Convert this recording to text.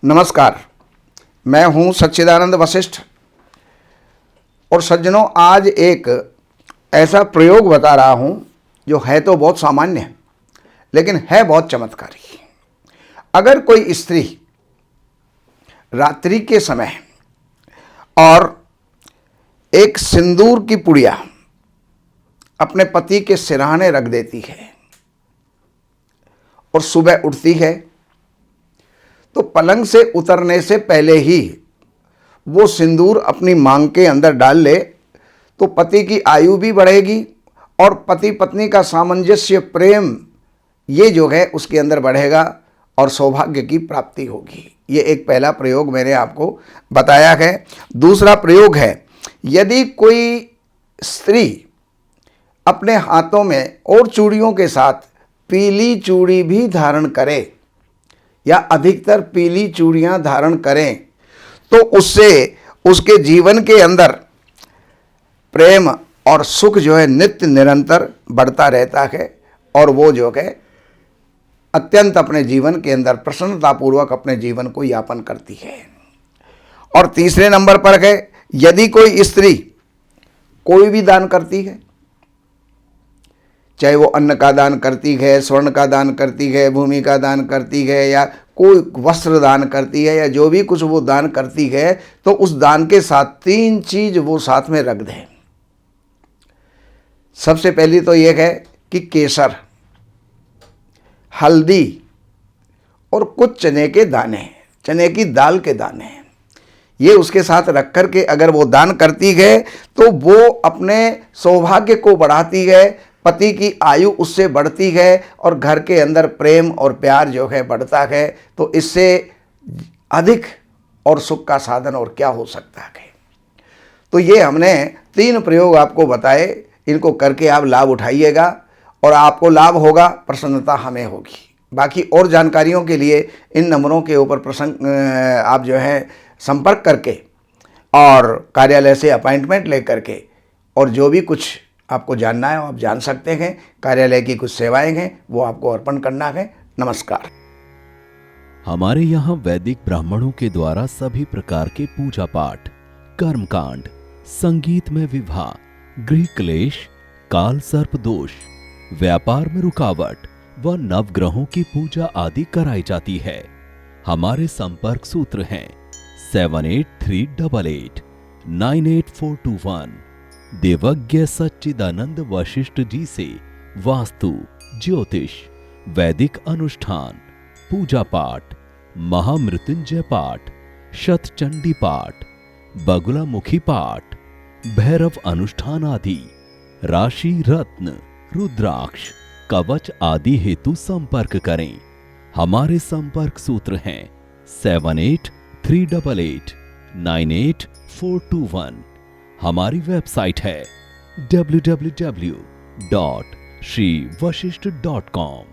नमस्कार, मैं हूं सच्चिदानंद वशिष्ठ। और सज्जनों, आज एक ऐसा प्रयोग बता रहा हूं जो है तो बहुत सामान्य लेकिन है बहुत चमत्कारी। अगर कोई स्त्री रात्रि के समय और एक सिंदूर की पुड़िया अपने पति के सिरहाने रख देती है और सुबह उठती है तो पलंग से उतरने से पहले ही वो सिंदूर अपनी मांग के अंदर डाल ले तो पति की आयु भी बढ़ेगी और पति पत्नी का सामंजस्य, प्रेम, ये जो है उसके अंदर बढ़ेगा और सौभाग्य की प्राप्ति होगी। ये एक पहला प्रयोग मैंने आपको बताया है। दूसरा प्रयोग है, यदि कोई स्त्री अपने हाथों में और चूड़ियों के साथ पीली चूड़ी भी धारण करे या अधिकतर पीली चूड़ियां धारण करें तो उससे उसके जीवन के अंदर प्रेम और सुख जो है नित्य निरंतर बढ़ता रहता है और वो जो है अत्यंत अपने जीवन के अंदर प्रसन्नतापूर्वक अपने जीवन को यापन करती है। और तीसरे नंबर पर है, यदि कोई स्त्री कोई भी दान करती है, चाहे वो अन्न का दान करती है, स्वर्ण का दान करती है, भूमि का दान करती है, या कोई वस्त्र दान करती है, या जो भी कुछ वो दान करती है, तो उस दान के साथ 3 चीज वो साथ में रख दे। सबसे पहली तो ये है कि केसर, हल्दी और कुछ चने के दाने, चने की दाल के दाने, ये उसके साथ रख कर के अगर वो दान करती है तो वो अपने सौभाग्य को बढ़ाती है, पति की आयु उससे बढ़ती है और घर के अंदर प्रेम और प्यार जो है बढ़ता है। तो इससे अधिक और सुख का साधन और क्या हो सकता है। तो ये हमने 3 प्रयोग आपको बताए, इनको करके आप लाभ उठाइएगा और आपको लाभ होगा, प्रसन्नता हमें होगी। बाकी और जानकारियों के लिए इन नंबरों के ऊपर आप जो है संपर्क करके और कार्यालय से अपॉइंटमेंट लेकर के और जो भी कुछ आपको जानना है आप जान सकते हैं। कार्यालय की कुछ सेवाएं हैं वो आपको अर्पण करना है। नमस्कार। हमारे यहाँ वैदिक ब्राह्मणों के द्वारा सभी प्रकार के पूजा पाठ, कर्मकांड, संगीत में विवाह, गृह क्लेश, काल सर्प दोष, व्यापार में रुकावट व नवग्रहों की पूजा आदि कराई जाती है। हमारे संपर्क सूत्र हैं 7838 98421। देवज्ञ सच्चिदानंद वशिष्ठ जी से वास्तु, ज्योतिष, वैदिक अनुष्ठान, पूजा पाठ, महामृत्युंजय पाठ, शतचंडी पाठ, बगुलामुखी पाठ, भैरव अनुष्ठान आदि, राशि रत्न, रुद्राक्ष, कवच आदि हेतु संपर्क करें। हमारे संपर्क सूत्र हैं 7838 98421। हमारी वेबसाइट है www.shrivashishth.com।